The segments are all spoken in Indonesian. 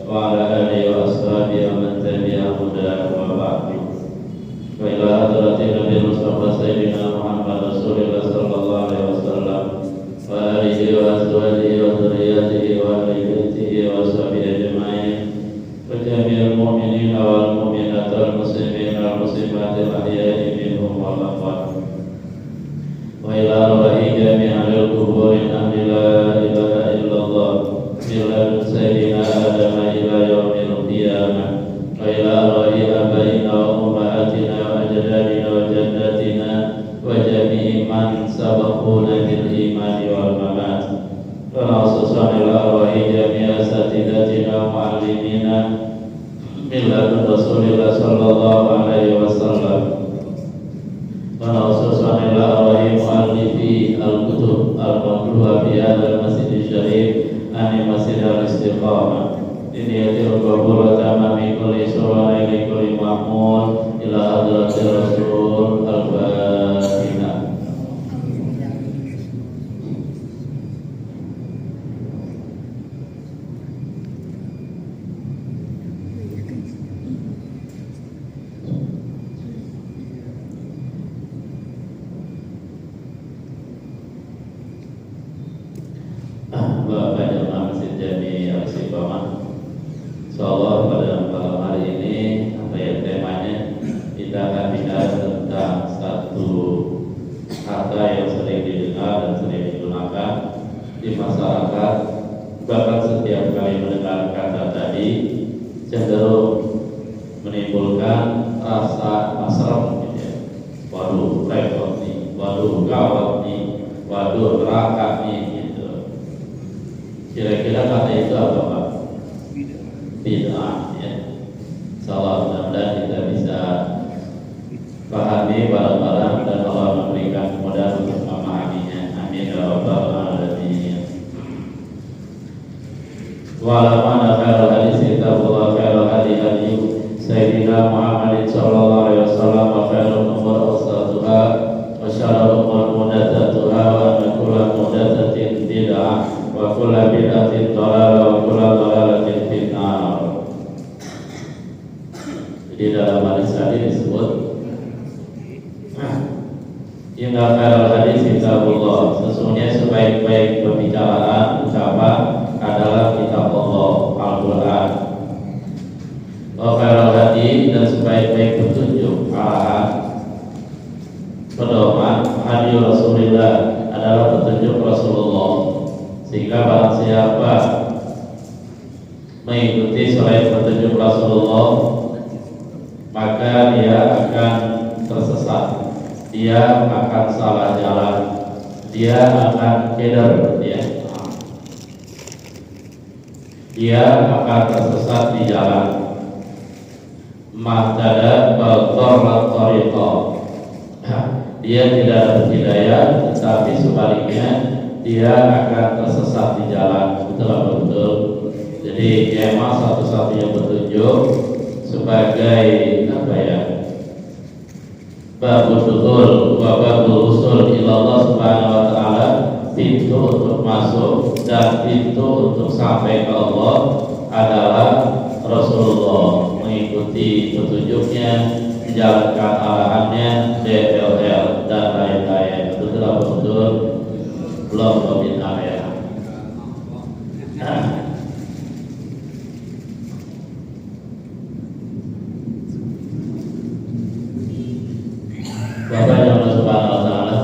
وعلى آله وأصحابه ومن تبعهم بإحسان وما بعد. وإلى حضرة النبي المصطفى سيدنا محمد رسول الله صلى الله عليه وسلم وآله وأزواجه وذريته وأهل بيته وأصحابه أجمعين وجميع المؤمنين والمؤمنات والمسلمين والمسلمات الأحياء منهم والأموات وإلى أرواح جميع أهل القبور أن لا إله إلا الله من لدن سيدنا آدم إلى يوم القيامة وإلى أرواح آبائنا وأمهاتنا وأجدادنا وجداتنا وجميع من سبقونا بالإيمان والممات وخصوصا إلى أرواح جميع أساتذتنا ومعلمينا من لدن رسول الله صلى الله عليه وسلم وخصوصا إلى أرواح مؤلفي الكتب المطلوبة في هذا المسجد الشريف عن مسجد الاستقامة لنية القبول وتمام كل سرور لكل مأمون إلى حضرة الرسول الفاتحة. Bapak jemaah Masjid Jami Al-Istiqamah, insyaallah pada malam hari ini temanya kita akan bicara tentang satu kata yang sering didengar dan sering digunakan di masyarakat. Bahkan setiap kali mendengar kata tadi cenderung menimbulkan rasa asram gitu ya. Waduh repot nih, waduh gawat nih, waduh neraka nih. Kira-kira kata itu apa Pak? Bid'ah ya. Insyaallah mudah-mudahan kita bisa pahami barang-barang dan Allah memberikan kemudahan untuk memahaminya. Amin ya rabbal alamin. Wa ala khairul hadis kitabullah khairul hadi hadi sayyidina Muhammadin sallallahu alaihi wasallam wa khairul umur awsatuha wa syarrul umur muhdatsatuha wa kullu muhdatsatin bid'ah wa kullu bid'atin dhalalah wa kullu dhalalatin finnar. Jadi dalam hadis tadi disebut inna khairal hadis kitabullah, sesungguhnya sebaik-baik pembicaraan ucapan adalah kitab Allah Al-Quran. Wa khairal hadi, dan sebaik-baik petunjuk arahan pedoman hadi Rasulullah adalah petunjuk Rasulullah. Sehingga barang siapa mengikuti selain petunjuk Rasulullah, maka dia akan tersesat, dia akan salah jalan, dia akan keder, dia akan tersesat di jalan. Mahtada balqarrat tariqah, dia tidak berhidayah, tetapi sebaliknya dia akan tersesat di jalan. Betul. Jadi memang satu-satunya petunjuk sebagai babul dukhul wa babul usul ila Allah Subhanahu wa taala, pintu untuk masuk dan pintu untuk sampai ke Allah adalah Rasulullah. Mengikuti petunjuknya, menjalankan arahannya, DLL dan lain-lain. Betul. Belum bid'ah ya. Bapak yang Allah Subhanahu wa taala,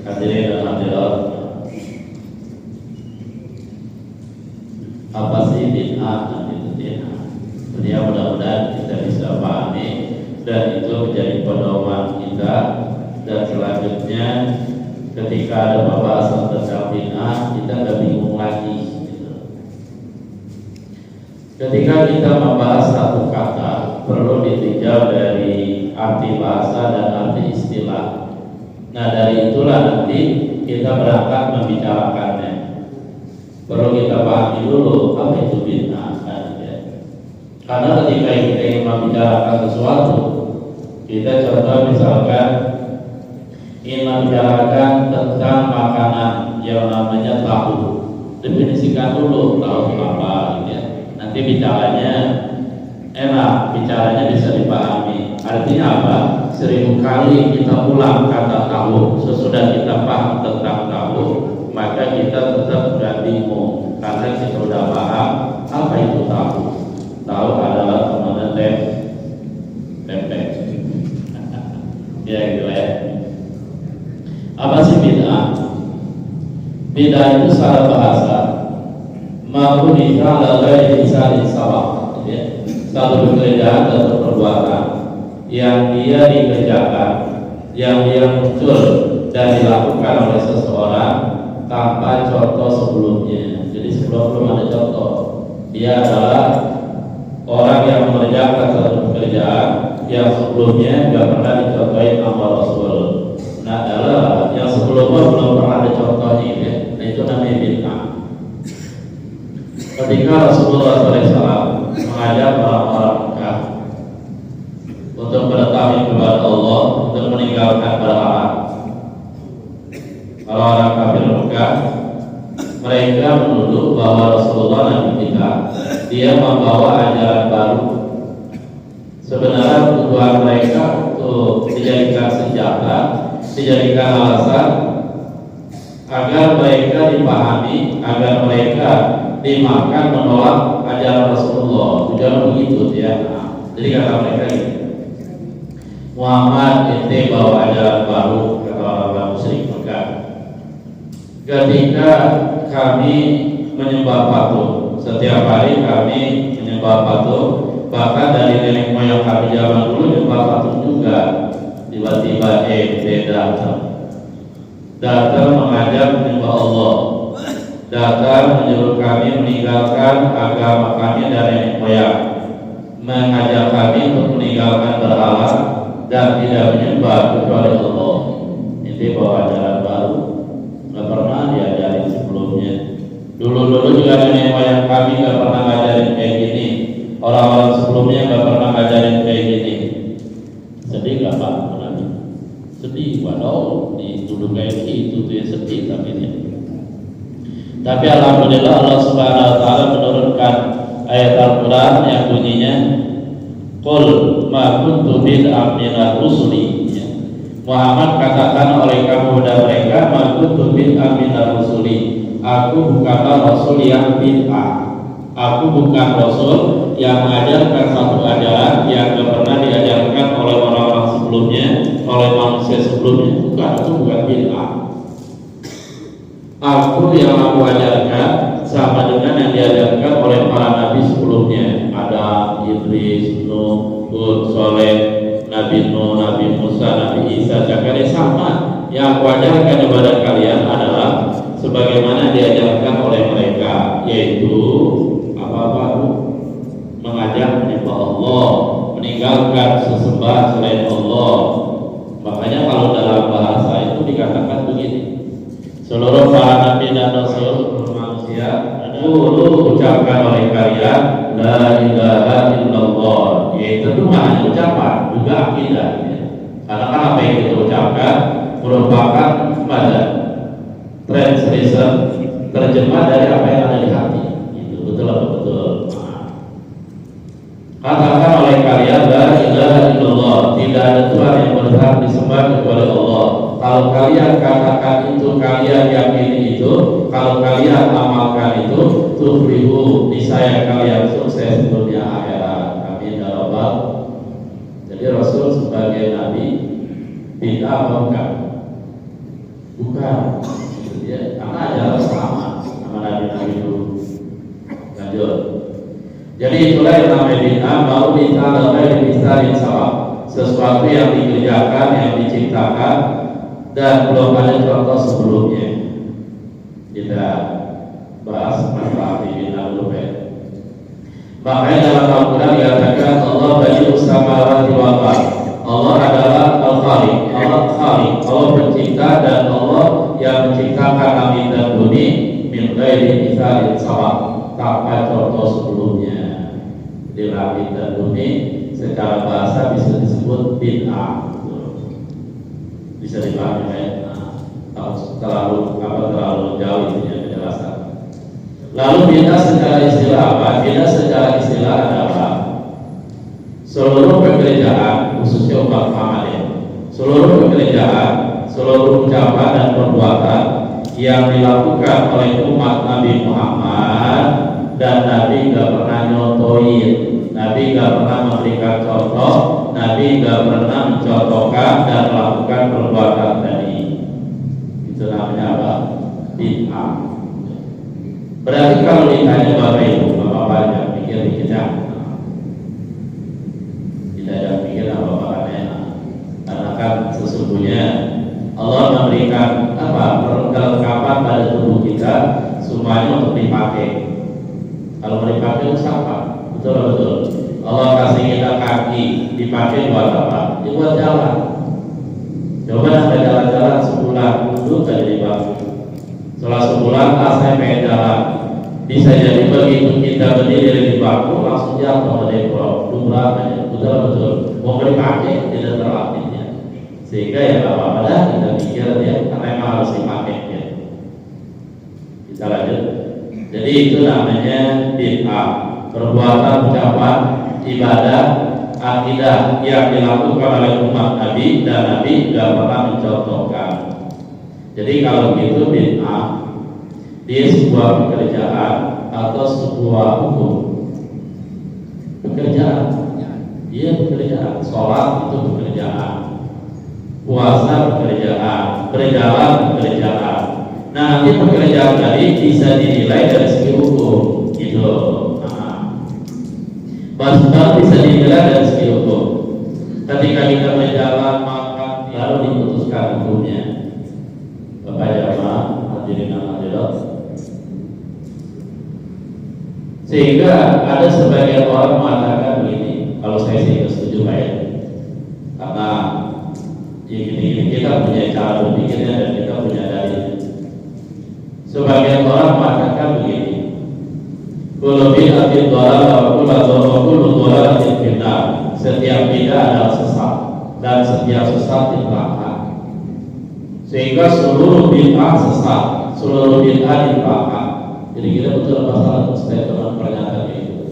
hadirin dan hadirat, apa sih bid'ah dan itu bid'ah? Jadi mudah-mudahan kita bisa pahami dan itu menjadi pedoman kita, dan selanjutnya ketika ada pembahasan tentang bid'ah, kita nggak bingung lagi gitu. Ketika kita membahas satu kata, perlu ditinjau dari arti bahasa dan arti istilah. Nah, dari itulah nanti kita berangkat membicarakannya. Perlu kita pahami dulu apa itu bid'ah. Karena ketika kita ingin membicarakan sesuatu, kita contoh misalkan ingin membicarakan tentang makanan yang namanya tahu definisikan dulu tahu apa gitu ya. Nanti bicaranya enak, bicaranya bisa dipahami. Artinya apa? 1000 kali kita ulang kata tahu, sesudah kita paham tentang tahu, maka kita tetap gak bingung karena kita udah paham apa itu tahu. Tahu adalah teman tempe. Ya gitu ya. Apa sih bid'ah? Bid'ah itu secara bahasa ma'udika ala ghairi misalin sawak, ya. Satu pekerjaan atau perbuatan yang dia dikerjakan, yang dia muncul dan dilakukan oleh seseorang tanpa contoh sebelumnya. Jadi sebelum belum ada contoh, dia adalah orang yang mengerjakan satu pekerjaan yang sebelumnya tidak pernah dicontohin sama Rasul. Nah, adalah yang sebelumnya belum pernah ada contohnya, ya. Nah, itu namanya bid'ah. Ketika Rasulullah SAW mengajak orang-orang Mekah untuk bertauhid kepada Allah, untuk meninggalkan berhala, orang-orang kafir Mekah, mereka menuduh bahwa Rasulullah Nabi kita, dia membawa ajaran baru. Sebenarnya tujuan mereka untuk dijadikan senjata, dijadikan alasan agar mereka dipahami, agar mereka dimakan menolak ajaran Rasulullah. Tujuan begitu ya. Jadi kata mereka ini, Muhammad ente bawa ajaran baru, kata orang musyrik Mekah. Ketika kami menyembah patung, setiap hari kami menyembah patung, bahkan dari nenek moyang kami zaman dulu menyembah patung juga. Tiba-tiba datang mengajak menyembah Allah, datang menyuruh kami meninggalkan agama kami dan nenek moyang, mengajak kami untuk meninggalkan berhala dan tidak menyembah kecuali Allah. Ini bawa ajaran baru, nggak pernah diajarin sebelumnya. Dulu juga nenek moyang kami nggak pernah ngajarin kayak gini, orang-orang sebelumnya nggak pernah ngajarin kayak gini. Sedih nggak Pak? Sedih, waduh dituduh kayak gitu tuh ya, sedih tapi alhamdulillah Allah Subhanahu wa taala menurunkan ayat Al-Qur'an yang bunyinya qul ma kuntu bid'an minar rusuli, ya. Muhammad katakan oleh kamu dan mereka, ma kuntu bid'an minar rusuli, aku bukanlah rasul yang bid'ah, aku bukan rasul yang mengajarkan satu ajaran yang tidak pernah diajarkan oleh orang-orang sebelumnya, oleh manusia sebelumnya. Itu bukan bid'ah. Aku yang aku ajarkan sama dengan yang diajarkan oleh para nabi sebelumnya. Ada Idris, Nuh, Hud, Soleh, Nabi Nuh, Nabi Musa, Nabi Isa, Zakaria, sama. Yang aku ajarkan kepada kalian adalah sebagaimana diajarkan oleh mereka, yaitu apa-apa mengajak menyembah Allah, meninggalkan sesembah selain Allah. Makanya kalau dalam bahasa itu dikatakan begini, seluruh para nabi dan rasul manusia dulu ucapkan oleh kalian la ilaha illallah, yaitu bukan hanya ucapan, juga akidah, ya. Karena kan apa yang kita ucapkan merupakan translation, terjemah dari apa yang ada di hati. Itu betul atau betul? Katakan oleh kalian la ilaha illallah, tidak ada Tuhan yang berhak disembah kecuali Allah. Kalau kalian katakan itu, kalian yakini itu, kalau kalian amalkan itu, tuflihu, niscaya kalian sukses dunia akhirat. Amin ya rabbal. Jadi Rasul sebagai nabi bid'ah bukan? Bukan. Ya, karena ajaran sama nabi-nabi dulu. Lanjut. Jadi itulah yang namanya bid'ah, mau ditambah misalin sama sesuatu yang dikerjakan, yang diciptakan dan belum ada contoh sebelumnya. Kita bahas masalah bid'ah dulu ya. Makanya dalam Al-Quran dikatakan Allah badi'us samawati wal ardh. Allah adalah Al-Khaliq, Allah pencipta, dan Allah yang menciptakan langit dan bumi min ghairi misalin sama, tanpa contoh sebelumnya. Di langit dan bumi secara bahasa bisa disebut bid'ah, bisa dipahami ya. Terlalu jauh itu ya penjelasan. Lalu bid'ah secara istilah apa? Bid'ah secara istilah adalah seluruh pekerjaan, khususnya umat Muhammad ya, seluruh pekerjaan, seluruh ucapan dan perbuatan yang dilakukan oleh umat Nabi Muhammad dan Nabi gak pernah nyontohin, Nabi gak pernah memberikan contoh, Nabi gak pernah mencontohkan dan melakukan perbuatan tadi. Itu namanya apa? Bid'ah. Berarti kalau ditanya Bapak Ibu, Bapak jangan pikir-pikir tidak ada pikir apa enak. Karena kan sesungguhnya Allah memberikan kelengkapan pada tubuh kita semuanya untuk dipakai. Kalau mau dipakai itu apa? Betul. Allah kasih kita kaki, dipakai buat apa? Buat jalan. Coba sampai jalan-jalan sebulan dulu saja dipakai. Setelah sebulan saya pengen jalan. Bisa jadi begitu kita berdiri di bangku langsung jatuh dari dubrak aja. Betul. Mau dipakai tidak terlatihnya. Sehingga ya apa-apa dah kita pikir ya karena memang harus dipakai ya. Kita lanjut. Jadi itu namanya bid'ah, perbuatan, ucapan, ibadah, akidah yang dilakukan oleh umat Nabi dan Nabi tidak pernah mencontohkan. Jadi kalau gitu bid'ah dia sebuah pekerjaan atau sebuah hukum. Pekerjaan, dia pekerjaan. Sholat itu pekerjaan, puasa pekerjaan, berjalan pekerjaan. Nah nanti pekerjaan tadi bisa dinilai dari segi hukum, gitu. Bahkan bisa dinilai dari segi hukum. Ketika kita berjalan makan lalu diputuskan hukumnya. Bapak jamaah hadirin hadirat. Sehingga ada sebagian orang mengatakan begini, kalau saya sih setuju Pak ya, karena ini kita punya cara berpikirnya dan kita punya dalil. Sebagian orang mengatakan begini, kullu bid'atin dhalalah wa kullu dhalalatin finnar. Setiap bid'ah adalah sesat dan setiap sesat neraka. Sehingga seluruh bid'ah sesat, seluruh bid'ah neraka. Jadi kita betul masalah statement pernyataan itu.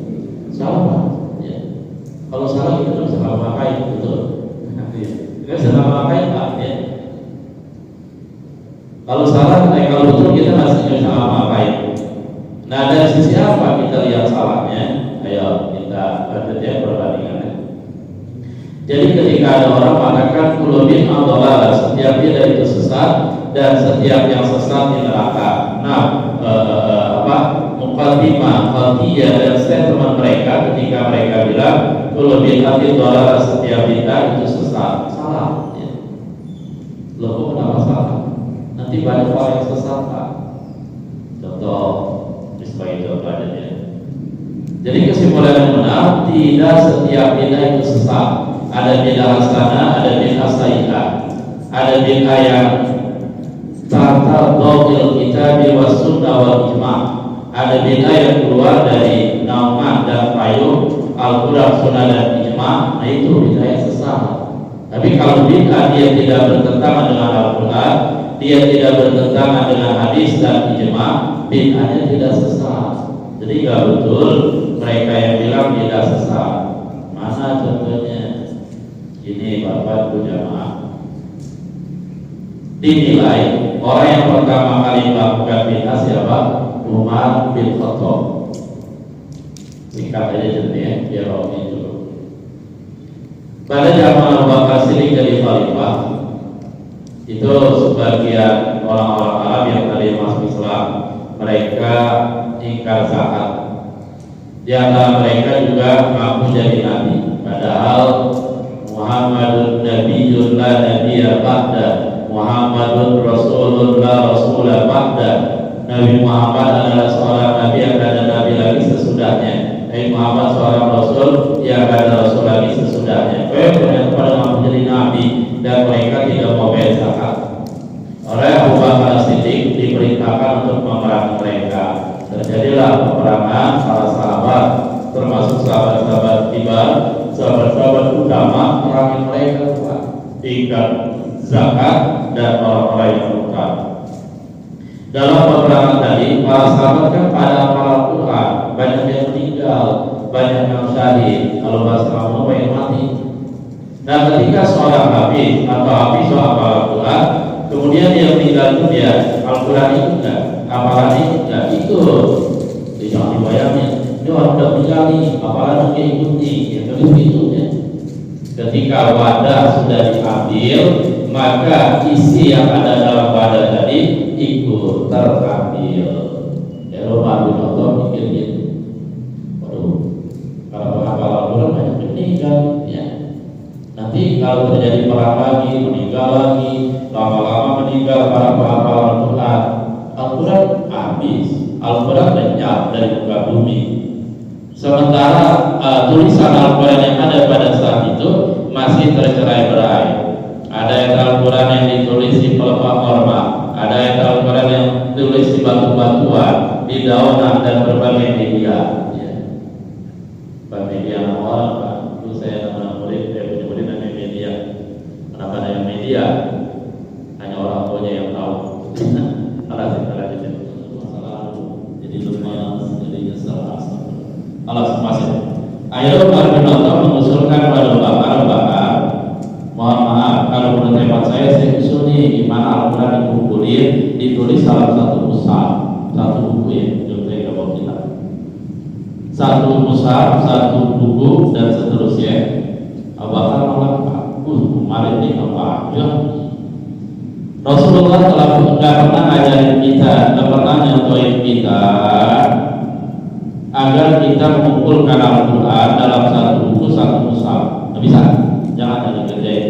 Salah ya. Kalau salah kita bisa ngapain betul. Kita bisa ngapain Pak ya. Kalau salah, kalau betul kita masih bisa ngapain. Nah dari sisi apa kita lihat salahnya? Ayo kita lanjut ya perbandingannya. Jadi ketika ada orang mengatakan kullu bid'ah dhalalah, setiap bid'ah itu sesat dan setiap yang sesat di neraka. Nah, muqaddimah khatiyah dan statement mereka ketika mereka bilang kullu bid'atin dhalalah, setiap bid'ah itu sesat. Salah. Ya. Loh kok kenapa salah? Nanti banyak orang yang sesat Pak. Contoh sebagai contoh aja ya. Jadi kesimpulan yang benar, tidak setiap bid'ah itu sesat. Ada bid'ah hasanah, ada bid'ah sayyi'ah. Ada bid'ah yang tata dhawil kitab wa sunnah wal ijma'. Ada bid'ah yang keluar dari naungan dan payung Al-Qur'an, sunnah dan ijma'. Nah itu bid'ah yang sesat. Tapi kalau bid'ah dia tidak bertentangan dengan Al-Qur'an, dia tidak bertentangan dengan hadis dan ijma', bid'ahnya tidak sesat. Jadi nggak betul mereka yang bilang bid'ah sesat. Mana contohnya? Ini Bapak Ibu jamaah. Dinilai orang yang pertama kali melakukan bid'ah siapa? Umar bin Khattab. Singkat aja jadinya biar orang dulu. Pada zaman Abu Bakar Siddiq jadi khalifah, itu sebagian orang-orang Arab yang tadi masuk Islam, mereka ingkar zakat. Di antara mereka juga mengaku jadi nabi, padahal Muhammadun Nabiyyun la nabiyya ba'da, Muhammadun Rasulun la rasulah ba'da. Nabi Muhammad adalah seorang nabi yang ada nabi lagi sesudahnya. Nabi Muhammad seorang rasul yang ada rasul lagi sesudahnya. Mereka pada mengaku jadi nabi dan mereka tidak mau bayar zakat. Oleh Abu Bakar Siddiq diperintahkan untuk memerangi mereka. Terjadilah peperangan para sahabat, termasuk sahabat-sahabat kibar, sahabat-sahabat utama, memerangi mereka tingkat zakat dan orang-orang yang bukan. Dalam peperangan tadi, para sahabat kan pada meninggal, banyak yang syahid. Kalau bahasa kamu banyak mati. Nah, ketika seorang hafiz atau hafiz Al-Quran, kemudian dia meninggal dunia, Al-Quran itu enggak, hafalan itu enggak ikut. Jangan dibayangin, ini orang udah meninggal nih, hafalan dia ikuti, ya begitu ya. Ketika wadah sudah diambil, maka isi yang ada dalam wadah tadi ikut terambil. Ya Umar bin Khattab mikir gitu. Waduh, kalau penghafal Al-Quran banyak meninggal, ya. Nanti kalau terjadi perang lagi, meninggal lagi, lama-lama meninggal para penghafal Al-Quran, Al-Quran habis, Al-Quran lenyap dari muka bumi. Sementara tulisan Al-Quran yang ada pada saat itu masih tercerai-berai. Ada ayat Al-Quran yang ditulis di pelepah korma, ada ayat Al-Quran yang ditulis di batu-batuan, di daunan dan berbagai media. Ya. Media orang, Pak. Itu saya punya murid namanya media. Kenapa ada yang media? Hanya orang tuanya yang tahu. Jadi lumayan jadi nyesel. Allah masih. Ayo Umar bin Khattab mengusulkan pada bakar. Mohon maaf kalau menurut hemat saya usul nih di mana Al-Quran dikumpulin, ditulis dalam satu mushaf, satu buku ya, contohnya kalau kita. Satu mushaf, satu buku dan seterusnya. Abu Bakar mengatakan, kemarin ini apa? Ya. Rasulullah telah tidak pernah ngajarin kita, tidak pernah nyontohin kita agar kita mengumpulkan Al-Quran dalam satu buku, satu mushaf. Tidak bisa, jangan hanya kerjain.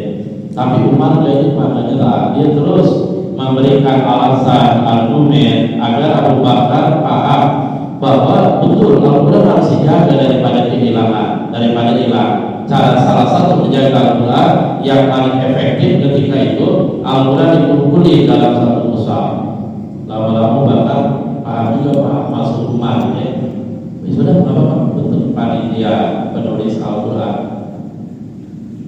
Tapi Umar jadi maknanya dia terus memberikan alasan argumen agar Abu Bakar paham bahwa betul Al-Quran harus dijaga daripada kehilangan, daripada hilang. Cara salah satu menjaga Al-Quran yang paling efektif ketika itu Al-Quran dikumpulkan dalam satu mushaf. Lama-lama Bakar paham juga paham masuk Umar ya. Sudah Bapak betul panitia penulis Al-Quran.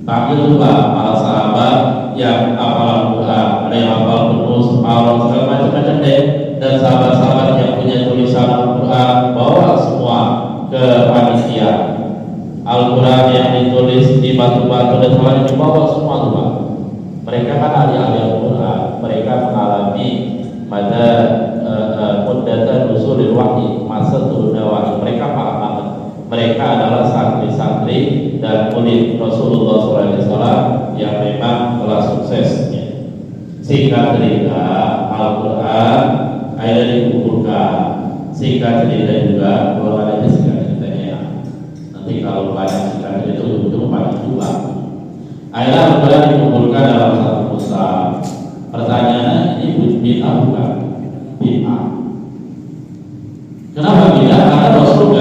Panggil juga para sahabat yang hafal Al-Quran, ada yang hafal penuh, hafal segala macam-macam deh. Dan sahabat-sahabat yang punya tulisan Al-Quran bawa semua ke panitia. Al-Quran yang ditulis di batu-batu dan sebagainya dibawa semua tuh Pak. Mereka kan ahli-ahli Al-Quran, mereka mengalami pada muddatan nusulil wahyi, masa turunnya wahyi. Mereka paham banget. Mereka adalah santri-santri dan murid Rasulullah SAW yang memang telah sukses. Singkat cerita, Al-Quran akhirnya dikumpulkan. Singkat cerita juga, kalau ada singkat ceritanya. Nanti kalau banyak singkat cerita itu banyak juga. Akhirnya Al-Quran dikumpulkan dalam satu mushaf. Pertanyaannya, ini bid'ah bukan? Bid'ah. Kenapa bid'ah? Karena Rasul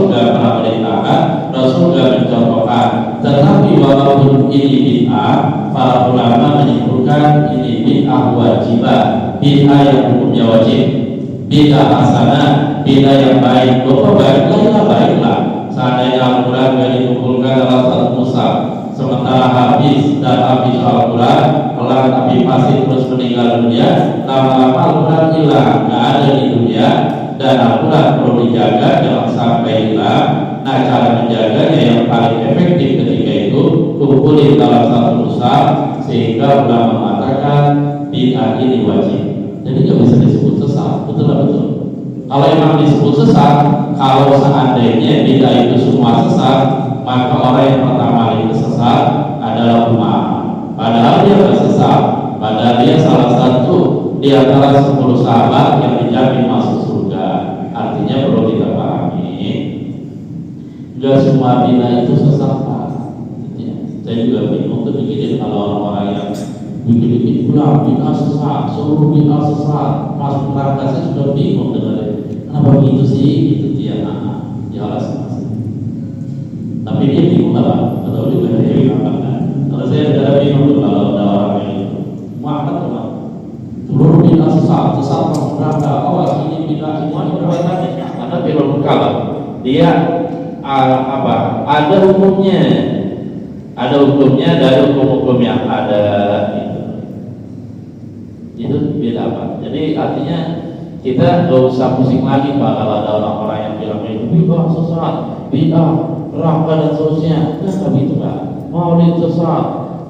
gak pernah merintahkan, Rasul gak mencontohkan. Tetapi walaupun ini bid'ah, para ulama menyimpulkan ini bid'ah wajibah, bid'ah yang hukumnya wajib, bid'ah hasanah, bid'ah yang baik. Baiklah. Seandainya Al-Quran gak dikumpulkan dalam satu mushaf, sementara habis dan habis Al-Quran pelan tapi masih terus meninggal dunia, lama-lama Al-Quran hilang, gak ada di dunia. Dan Al-Quran perlu dijaga jangan sampai hilang. Nah, cara menjaganya yang paling efektif ketika itu kumpulin dalam satu mushaf, sehingga ulama mengatakan bid'ah ini wajib. Jadi nggak bisa disebut sesat, betul. Kalau memang disebut sesat, kalau seandainya bid'ah itu semua sesat, maka orang yang pertama itu sesat adalah Umar. Padahal dia nggak sesat, padahal dia salah satu di antara 10 sahabat yang dijamin masuk surga. Artinya perlu kita pahami, gak semua bid'ah itu sesat. Saya juga bingung tuh bikin kalau orang-orang yang bikin pulang bid'ah sesat, seluruh bid'ah sesat, masuk neraka. Saya sudah bingung dengan kenapa begitu sih, gitu dia jelas. Tapi dia bingung apa? Atau juga dia bingung apa? Kalau saya sudah bingung tuh kalau ada orang yang itu, Muhammad tuh seluruh bid'ah sesat masuk neraka. Awas ini bid'ah semuanya berbagai. Karena firman Allah dia ada hukumnya, dari hukum-hukum yang ada itu beda Pak. Jadi artinya kita nggak usah pusing lagi Pak kalau ada orang-orang yang bilang itu bid'ah sesat, bid'ah neraka dan seterusnya. Enggak begitu enggak. Maulid sesat,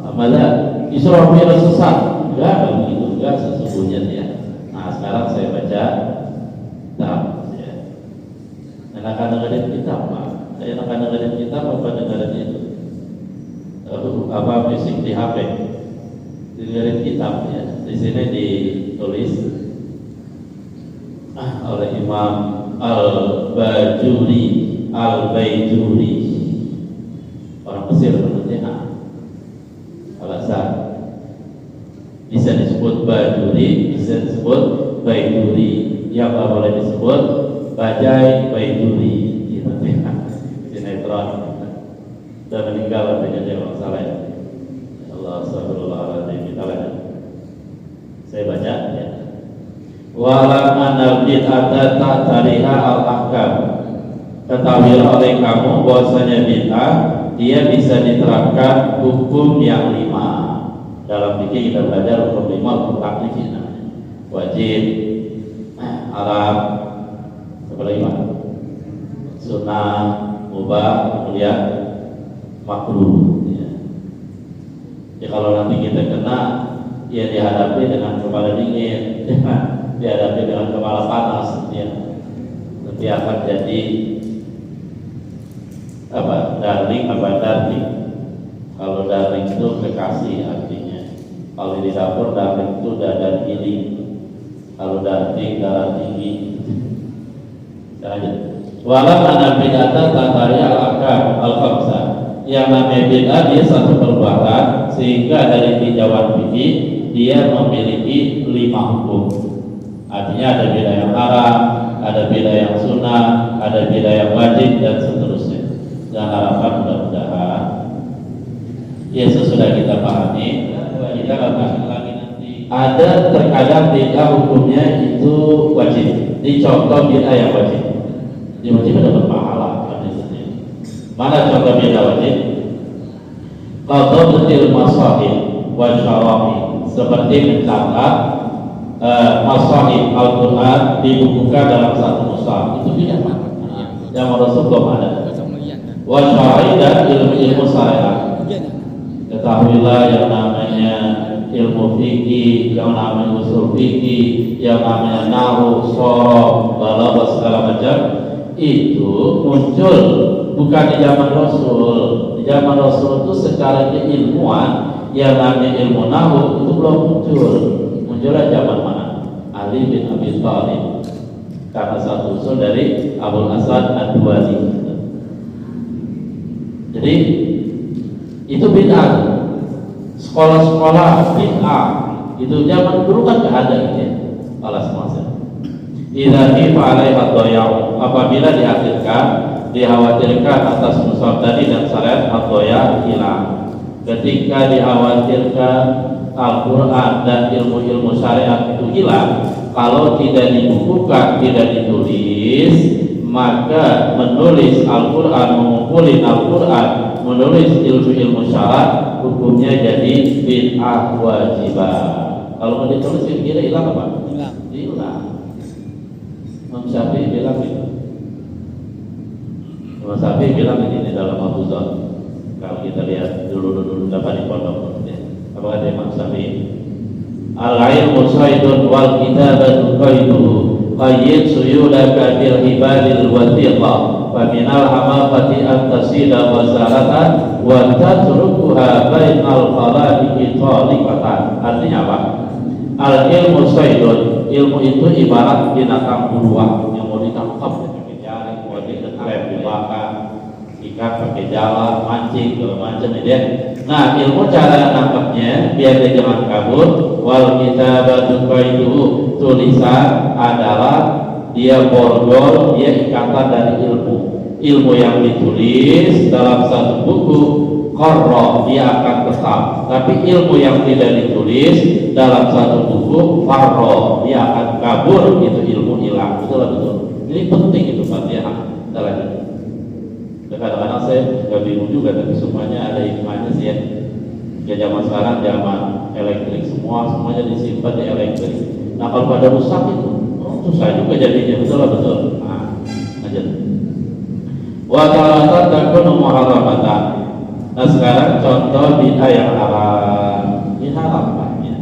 amalan Isra Mi'raj sesat. Enggak begitu enggak sesungguhnya ya. Nah, sekarang saya baca kitab ya. Enakan dengerin kitab, Pak. Saya enakan dengerin kitab apa dengerin itu? Apa musik di HP? Dengerin kitab ya. Di sini ditulis oleh Imam Al-Bajuri, orang Mesir menurutnya. Alasan bisa disebut Bajuri, bisa disebut Baiduri, yang nggak boleh disebut Bajai Baiduri gitu ya. Sinetron sudah meninggal dengan dia orang salah ya. Allah astagfirullahaladzim. Kita lanjut. Saya baca ya. Walam anal bid'ata ta'tariha al-ahkam. Ketahuilah oleh kamu bahwasanya bid'ah dia bisa diterapkan hukum yang 5. Dalam fikih kita belajar hukum 5 hukum taklif namanya. Wajib, haram, apa lagi Pak? Sunnah, mubah, kemudian makruh ya. Ya kalau nanti kita kena, ya dihadapi dengan kepala dingin, dihadapi dengan kepala panas ya. Nanti akan jadi apa? Darling. Kalau darling itu kekasih artinya. Kalau di dapur darling itu dadar giling. Kalau darling darah tinggi. Lanjut. Walau ana bid'atan tatari al-akam al-khamsah. Yang namanya bid'ah dia satu perbuatan sehingga dari tinjauan fikih dia memiliki 5 hukum. Artinya ada bid'ah yang haram, ada bid'ah yang sunnah, ada bid'ah yang wajib dan seterusnya. Dan harapan mudah-mudahan ya sesudah kita pahami, kita akan lagi nanti. Ada terkadang bid'ah hukumnya itu wajib. Dicontoh bid'ah yang wajib. Dia wajib dapat pahala. Mana contoh bid'ah wajib? Qadhatul masahib wa syarahi, seperti mencatat masahib Al-Quran dibukukan dalam satu mushaf. Itu bid'ah mana? Yang Rasul belum ada. Wa syarahi dan ilmu syariat. Ketahuilah yang namanya ilmu fikih, yang namanya usul fikih, yang namanya nahwu, shoroh, balaghah segala macam itu muncul bukan di zaman Rasul. Di zaman Rasul itu secara keilmuan yang namanya ilmu nahwu itu belum muncul. Munculnya zaman mana? Ali bin Abi Thalib, karena satu usul dari Abul Asad Ad-Duwali. Jadi itu bid'ah. Sekolah-sekolah bid'ah itu zaman dulu kan nggak ada ini alas masa. Idza khifa 'alaiha dhayaa'u, apabila dikhawatirkan atas mushaf tadi dan syariat ad-dhaya' hilang. Ketika dikhawatirkan Al-Quran dan ilmu-ilmu syariat itu hilang, kalau tidak dibukukan, tidak ditulis, maka menulis Al-Quran, mengumpulin Al-Quran, menulis ilmu-ilmu syariat, hukumnya jadi bid'ah wajibah. Kalau mau ditulis kira-kira hilang apa? Hilang. Imam Syafi'i bilang gitu. Imam Syafi'i bilang ini dalam Al-Muzan. Kalau kita lihat dulu dapat di pondok, apa kata Imam Syafi'i? Al-ilmu saydun wal kitabatu qaiduhu qayyid suyudaka bil hibalil wathiqa fa minal hamaqati an tasida wasaratan wa tatrukuha bainal khalaiqi taliqatan. Artinya apa? Al-ilmu saydun, ilmu itu ibarat binatang buruan yang mau ditangkap pakai jaring, mau diketrap, dibakar, ikat pakai jala, mancing, segala macam ya. Nah, ilmu cara nangkapnya biar dia jangan kabur. Wal kitabatu qaiduhu, tulisan adalah dia borgol, dia ikatan dari ilmu. Ilmu yang ditulis dalam satu buku qarra, dia akan tetap. Tapi ilmu yang tidak ditulis dalam satu buku farra, dia akan kabur, itu ilmu hilang. Betul. Ini penting itu Fatihah. Kita lanjut. Kadang-kadang saya juga bingung juga, tapi semuanya ada hikmahnya sih ya. Ya zaman sekarang zaman elektrik, semuanya disimpan di elektrik. Nah kalau pada rusak itu susah juga jadinya. Betul. Nah, lanjut. Wa taratan takunu muharramatan. Nah sekarang contoh bid'ah yang haram. Ini haram Pak ya.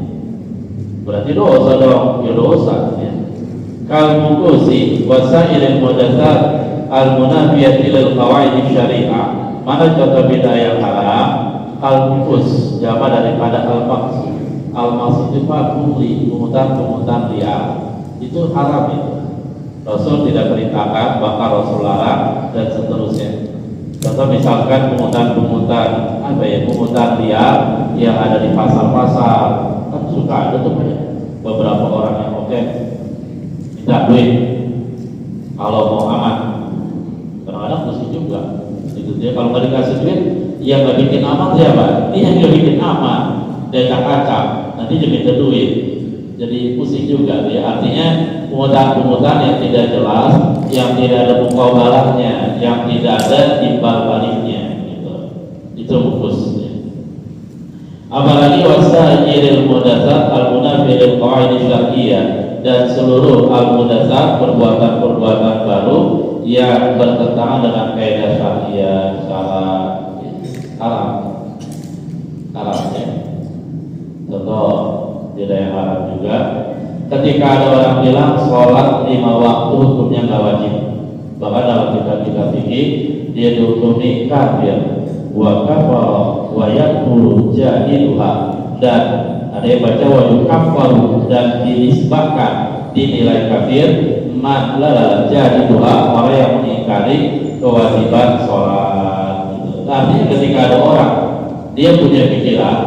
Berarti dosa dong, ya dosa ya. Kal mukusi wasailil mudatsat al munafiyati lil qawaid syariah. Mana contoh bid'ah yang haram? Al mukus, jama daripada al maqsud. Al maqsud itu pungli, pungutan liar. Itu haram itu. Rasul tidak perintahkan, bahkan Rasul larang dan seterusnya. Contoh misalkan pungutan liar yang ada di pasar-pasar, kan suka ada tuh beberapa orang yang minta duit kalau mau aman. Kadang-kadang pusing juga. Itu dia kalau nggak dikasih duit, yang nggak bikin aman siapa? Dia yang nggak bikin aman, dia acak-acak, nanti dia minta duit. Jadi pusing juga ya. Artinya pungutan yang tidak jelas, yang tidak ada muqabalahnya, yang tidak ada timbal baliknya gitu. Itu fokusnya. Apalagi wasailil mudatsat al-munafiyil qawaid syar'iyyah, dan seluruh al-mudatsat perbuatan-perbuatan baru yang bertentangan dengan kaidah syariah haram ya. Contoh tidak yang haram juga ketika ada orang bilang sholat 5 waktu hukumnya nggak wajib. Bahkan dalam kitab-kitab fikih dia dihukumi kafir wa kafara wa yakfuru jahiluha, dan ada yang baca wa yukaffaru, dan dinisbahkan dinilai kafir man la jahiluha, orang yang mengingkari kewajiban sholat gitu. Artinya ketika ada orang dia punya pikiran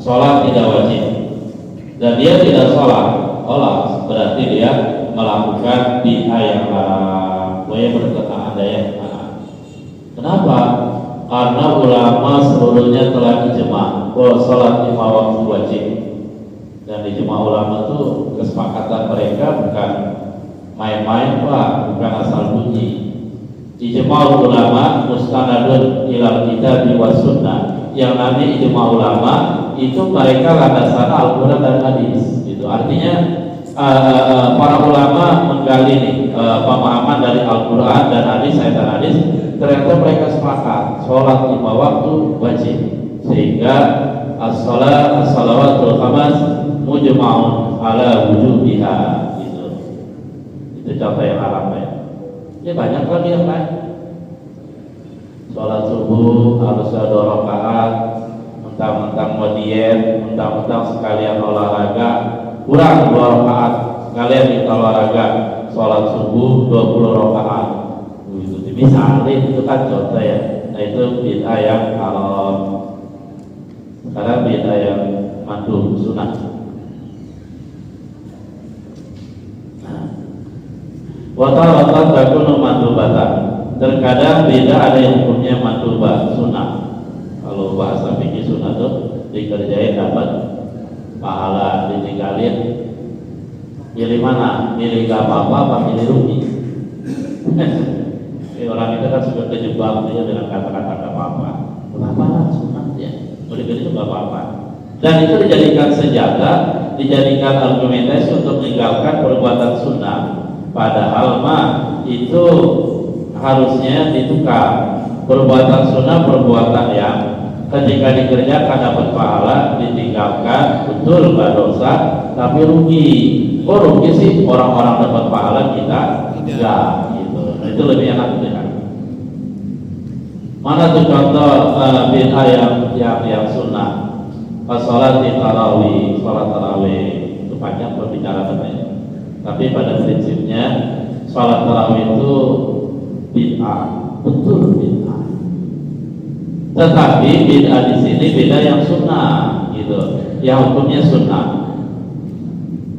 sholat tidak wajib dan dia tidak sholat, berarti dia melakukan bid'ah yang haram, yang bertentangan dengan yang haram. Kenapa? Karena ulama seluruhnya telah ijma bahwa sholat 5 waktu wajib, dan ijma ulama itu kesepakatan mereka bukan main-main Pak, bukan asal bunyi. Ijma ulama mustanadun ilal kitab wa sunnah. Yang namanya ijma ulama itu mereka landasan Al-Quran dan hadis gitu. Artinya para ulama menggali nih pemahaman dari Al-Quran dan hadis, ayat hadis, ternyata mereka sepakat sholat 5 waktu wajib, sehingga as-salawatul khamas mujma'un ala wujubiha gitu. Itu contoh yang haram ya. Ya banyak lagi yang lain. Sholat subuh harus ada 2 rakaat, mentang-mentang mau diet, mentang-mentang sekalian olahraga, kurang 2 rakaat, sekalian kita olahraga. Sholat subuh 20 rakaat. Itu misalnya itu kan contoh ya. Nah itu bid'ah yang haram. Sekarang bid'ah yang mandu sunnah. Wa taratan takunu mandubatan. Terkadang beda ada yang hukumnya mandubah sunnah. Kalau bahasa fikih sunnah itu dikerjain dapat pahala, ditinggalin milih mana? Milih gak apa-apa apa milih rugi? Orang itu kan sudah kejebak dia dengan kata-kata gak apa-apa. Kenapa lah sunnah ya? Boleh itu gak apa-apa. Dan itu dijadikan senjata, dijadikan argumentasi untuk meninggalkan perbuatan sunnah. Padahal mah itu harusnya ditukar. Perbuatan sunnah perbuatan yang ketika dikerjakan dapat pahala, ditinggalkan betul nggak dosa, tapi rugi. Kok rugi sih? Orang-orang dapat pahala, kita enggak gitu. Nah, itu lebih enak kan. Mana tuh contoh bid'ah yang sunnah? Sholat tarawih, sholat tarawih itu panjang pembicaraannya. Tapi pada prinsipnya sholat tarawih itu bid'ah, betul bid'ah. Tetapi bid'ah di sini beda yang sunnah, gitu. Yang hukumnya sunnah.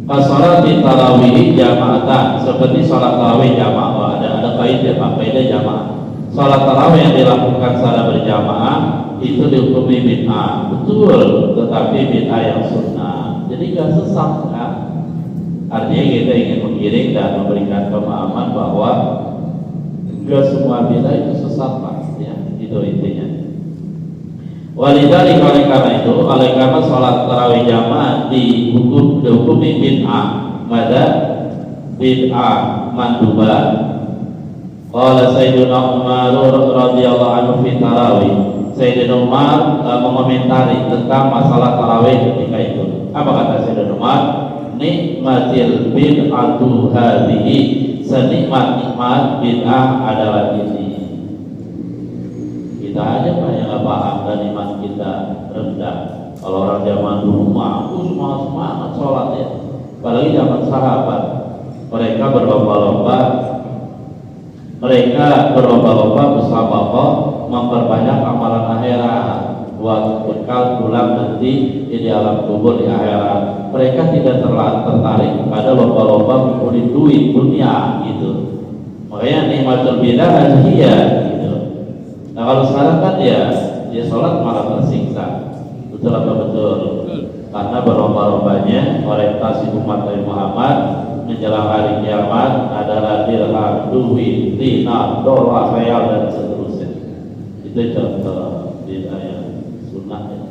Sholat tarawih jamaatan, seperti sholat tarawih jamaah. Ada kaidah jamaah. Sholat tarawih yang dilakukan secara berjamaah itu dihukumi bid'ah, betul. Tetapi bid'ah yang sunnah. Jadi gak sesat kan? Artinya kita ingin menggiring dan memberikan pemahaman bahwa enggak semua bid'ah itu sesat Pak ya, itu intinya. Walidari oleh karena sholat tarawih jamaah dihukumi bid'ah, maka bid'ah mandubah Qala Sayyidina Umar radhiyallahu anhu fi tarawih. Sayyidina Umar mengomentari tentang masalah tarawih ketika itu. Apa kata Sayyidina Umar? Nikmatil bid'atu hadhihi, senikmat-nikmat bid'ah adalah ini. Kita aja Pak yang nggak paham dan iman kita rendah. Kalau orang zaman dulu aku semangat sholat ya, apalagi zaman sahabat, mereka berlomba-lomba bersama memperbanyak amalan akhirat buat bekal pulang nanti di alam kubur di akhirat. Mereka tidak tertarik pada lomba-lomba mengumpulin duit dunia gitu. Makanya nikmatul bidah dia gitu. Nah kalau sekarang kan dia sholat malah tersiksa. Betul apa betul? Karena berlomba-lombanya orientasi umat Nabi Muhammad menjelang hari kiamat adalah dirham, duit, dinar, dolar, real dan seterusnya. Itu contoh bid'ah yang sunnah ya.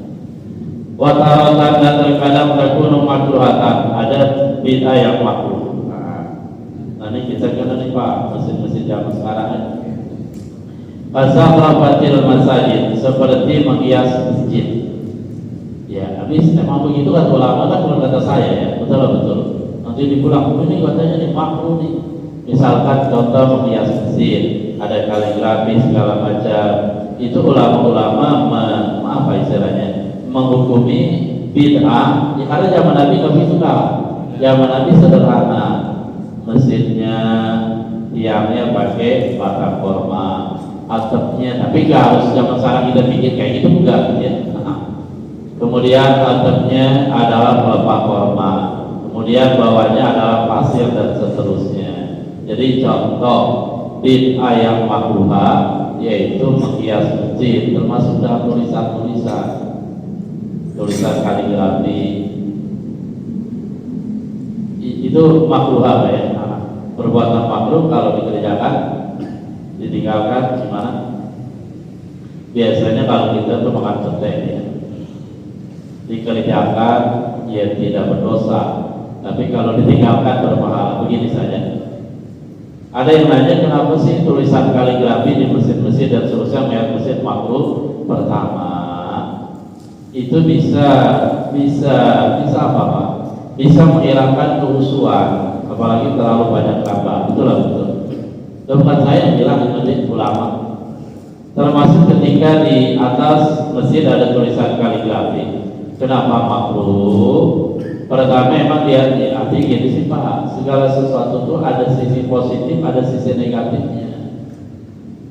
Wa taratan dan terkadang takunu makruhatan, ada bid'ah yang makruh. Nah ini kita kena nih Pak, mesin-mesin zaman sekarang ya. Fazakrafatil masajid, seperti menghias masjid. Ya, habis emang begitu kan ulama kan bukan kata saya ya, betul. Nanti dipulang ini katanya nih makruh nih. Misalkan contoh menghias masjid, ada kaligrafi segala macam. Itu ulama-ulama apa istilahnya? Menghukumi bid'ah. Ya, karena zaman Nabi nggak begitu kan. Zaman Nabi sederhana, masjidnya tiangnya pakai batang korma, atapnya, tapi nggak harus zaman sekarang kita bikin kayak gitu enggak ya. Kemudian atapnya adalah pelepah korma, kemudian bawahnya adalah pasir dan seterusnya. Jadi contoh bid'ah yang makruhah yaitu menghias masjid, termasuk dalam tulisan kaligrafi. Itu makruhah ya. Perbuatan makruh kalau dikerjakan, ditinggalkan gimana? Biasanya kalau kita tuh makan petai ya, dikerjakan ya tidak berdosa, tapi kalau ditinggalkan berpahala. Begini saja. Ada yang nanya kenapa sih tulisan kaligrafi di mesin-mesin dan seterusnya melihat mesin makruh? Pertama, itu bisa apa Pak? Bisa menghilangkan kehusuan, apalagi terlalu banyak gambar. Betul. Dan bukan saya yang bilang, itu ulama. Termasuk ketika di atas mesin ada tulisan kaligrafi. Kenapa makruh? Pertama memang dia arti gini sih Pak, segala sesuatu itu ada sisi positif, ada sisi negatifnya.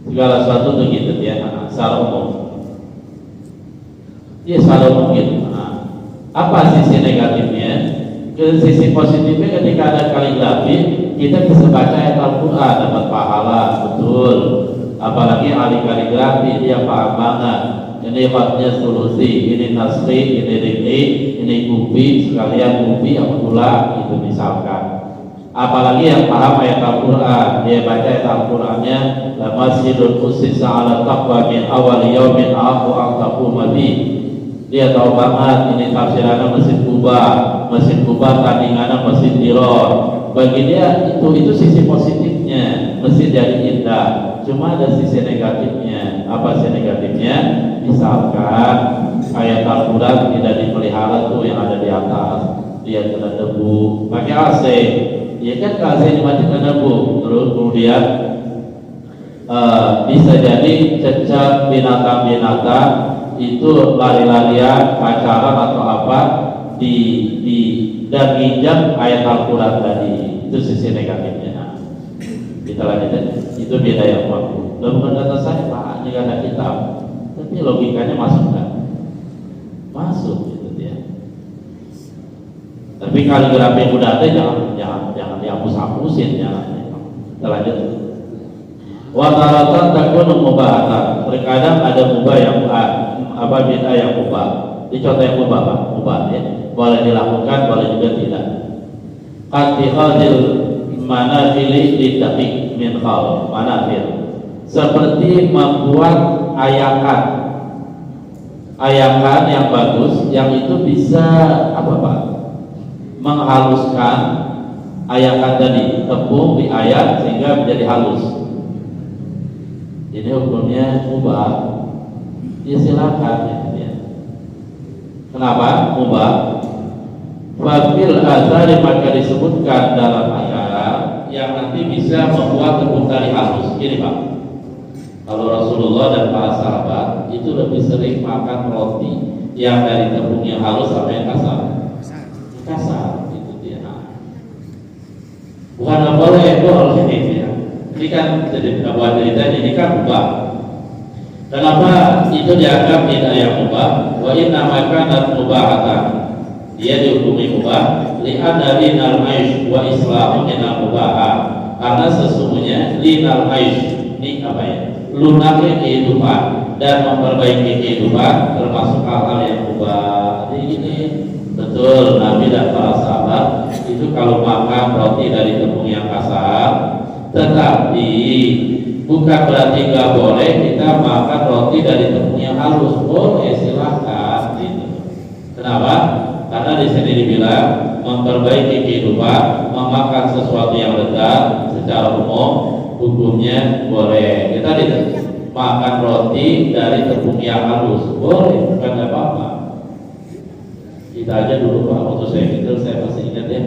Segala sesuatu itu gitu ya, secara umum. Iya secara umum gitu. Apa sisi negatifnya? Sisi positifnya ketika ada kaligrafi, kita bisa baca ayat Al-Quran, dapat pahala, betul. Apalagi ahli kaligrafi dia paham banget. Ini waktunya solusi, ini nasri, ini rikti, ini kubi, sekalian kubi yang pula itu misalkan. Apalagi yang paham ayat Al-Quran, dia baca ayat Al-Qurannya, la masjidul usisa ala taqwa min awal yaumin aku taquma bi. Dia tahu banget ini tafsirannya Masjid Kuba tandingannya Masjid Diror. Bagi dia itu sisi positifnya, masjid jadi indah. Cuma ada sisi negatifnya. Apa sisi negatifnya? Misalkan ayat Al-Quran tidak dipelihara tuh yang ada di atas, dia kena debu. Pakai AC, ya kan AC dimati kena debu. Terus kemudian bisa jadi cacat binatang-binatang itu lari-larian, pacaran atau apa dan injak ayat Al-Quran tadi. Itu sisi negatifnya. Kita lanjutkan. Itu beda yang makruh. Dan bukan kata saya Pak, ini kata kitab. Tapi logikanya masuk nggak? Masuk gitu ya. Tapi kaligrafi yang udah ada jangan dihapus-hapusin, jangan. Kita lanjut. Wataratan takunu mubahatan. Terkadang ada mubah yang bid'ah yang mubah. Ini contoh yang mubah Pak, mubah ya. Boleh dilakukan, boleh juga tidak. Qatiqadil manafili lidaqi min khal manafil. Seperti membuat ayakan yang bagus, yang itu bisa apa Pak? Menghaluskan ayakan tadi, tepung di ayat sehingga menjadi halus. ini hukumnya mubah, ya silakan ya. Kenapa mubah? Fafil azari maka disebutkan dalam ayat yang nanti bisa membuat tepung tali halus. Gini Pak, kalau Rasulullah dan para sahabat itu lebih sering makan roti yang dari tepung yang halus sampai yang kasar. Kasar itu dia. Bukan apa boleh ini ya. Ini kan jadi buat ceritanya ini kan mubah. Kenapa itu dianggap tidak yang mubah? Wa inna makanat mubahatan. Dia dihukumi mubah li'anna linal aish wa islamu minal mubahah. Karena sesungguhnya linal aish ini apa ya? Lunaknya kehidupan dan memperbaiki kehidupan termasuk hal-hal yang mubah. Jadi ini betul Nabi dan para sahabat itu kalau makan roti dari tepung yang kasar, tetapi bukan berarti nggak boleh kita makan roti dari tepung yang halus. Boleh, silahkan gitu. Kenapa? Karena di sini dibilang memperbaiki kehidupan, memakan sesuatu yang lezat secara umum hukumnya boleh. Kita tidak makan roti dari tepung yang halus, boleh, bukan apa-apa. Kita aja dulu Pak, waktu saya kecil saya masih ingat ya,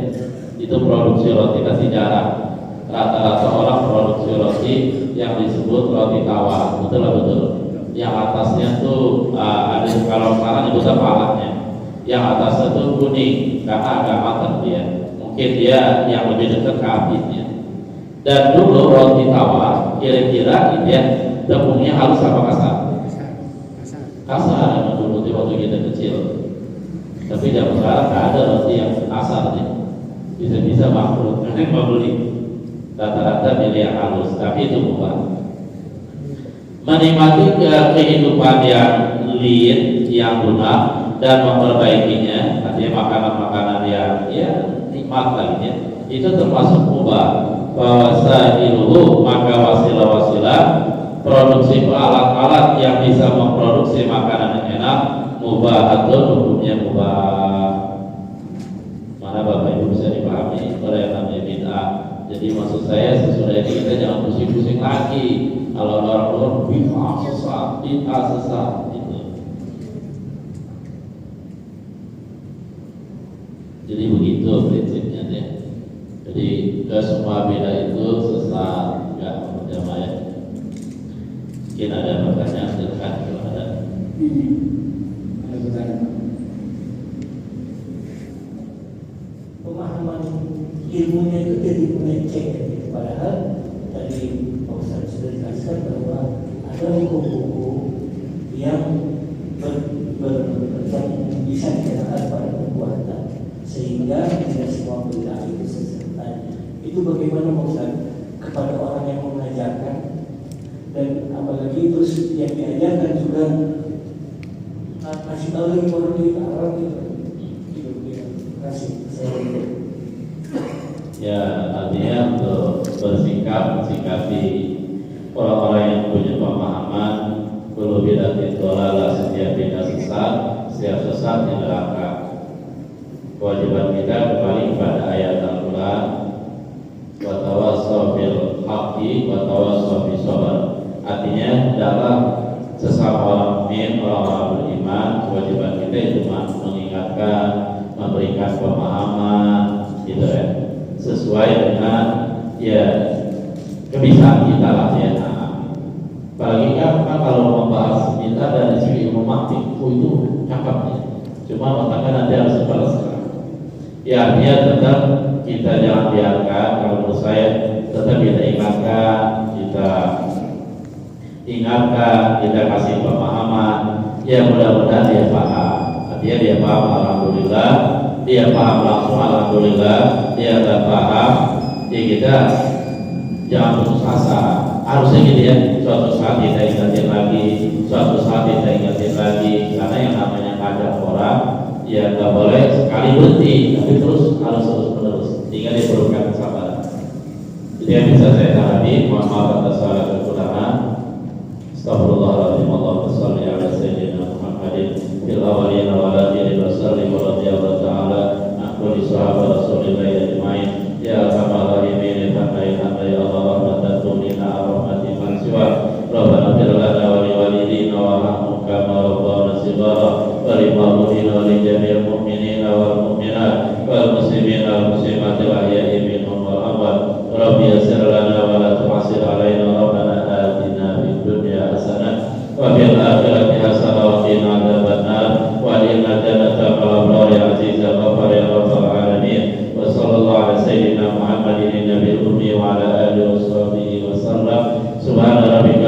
itu produksi roti kasih jarak. Rata-rata orang produksi roti yang disebut roti tawar, betul lah betul. Yang atasnya tuh ada kalau sekarang itu palanya. Yang atasnya tuh kuning karena agak matang dia. Mungkin dia yang lebih dekat ke apinya. Dan dulu roti tawar kira-kira gitu ya, tepungnya halus apa kasar? Kasar emang dulu waktu kita kecil. Tapi zaman sekarang nggak ada roti yang kasar nih. Bisa-bisa makruh karena mau beli. Rata-rata milih yang halus, tapi itu bukan. Menikmati kehidupan yang lean, yang lunak dan memperbaikinya, artinya makanan-makanan yang ya nikmat lainnya, itu termasuk mubah. Wasailuhu maka wasilah-wasilah produksi alat-alat yang bisa memproduksi makanan yang enak mubah atau hukumnya mubah. Mana Bapak Ibu bisa dipahami oleh yang namanya bid'ah. Jadi maksud saya sesudah ini kita jangan pusing-pusing lagi kalau orang-orang bid'ah sesat gitu. Jadi begitu prinsipnya deh. Jadi ke semua beda itu sesat, enggak berjamaah. Mungkin ada pertanyaan, silakan kalau ada. Ada pertanyaan. Pemahaman ilmunya itu jadi melenceng, padahal tadi Pak Ustaz sudah jelaskan bahwa ada hukum-hukum yang bisa dikenakan pada perbuatan sehingga tidak semua bid'ah itu sesat. Itu bagaimana Pak Ustaz kepada orang yang mengajarkan dan apalagi terus yang diajarkan juga kasih tahu lagi orang di Arab gitu. Kasih saya. Ya, artinya untuk mensikapi orang-orang yang punya pemahaman perlu bidatin dolalah, setiap bid'ah sesat, setiap sesat di neraka. Kewajiban kita kembali kepada ayat Al-Quran, wa tawassaw bil haqqi wa tawassaw bis sabr. Artinya dalam sesama orang mukmin, orang-orang beriman, kewajiban kita itu mengingatkan, memberikan pemahaman, gitu ya, sesuai dengan ya kebiasaan kita lah ya. Apalagi kan kalau membahas kita dari segi ilmu mantik, itu cakep ya. Cuma otaknya nanti harus dibalaskan. Ya, dia tetap kita jangan biarkan. Kalau menurut saya tetap kita ingatkan, kita kasih pemahaman. Ya mudah-mudahan dia paham. Artinya dia paham, alhamdulillah. Dia paham langsung, alhamdulillah. Dia tak paham, ya kita jangan putus asa. Harusnya gitu ya, suatu saat kita ingatin lagi, suatu saat kita ingatin lagi. Karena yang namanya ngajak orang, ya nggak boleh sekali berhenti, tapi harus terus menerus. Sehingga diperlukan kesabaran. Jadi yang bisa saya tanggapi, mohon maaf atas segala kekurangan. Astagfirullahaladzim. Allahumma shalli ala sayyidina Muhammadin fil awwalin wal akhirin wa sallim wa radhiyallahu ta'ala an kulli sahabat Rasulillah ajmain. Ya arhamar rahimin, ya Allah rahmatan tunina rahmatin man siwa. وللمؤمنين ولجميع المؤمنين والمؤمنات والمسلمين والمسلمات الأحياء منهم والأموات رب يسر لنا ولا تعسر علينا ربنا آتنا في الدنيا حسنة وفي الآخرة حسنة وقنا عذاب النار وأدخلنا جنة مع الأبرار يا عزيز يا غفار يا رب العالمين وصلى الله على سيدنا محمد النبي الأمي وعلى آله وصحبه وسلم سبحان ربك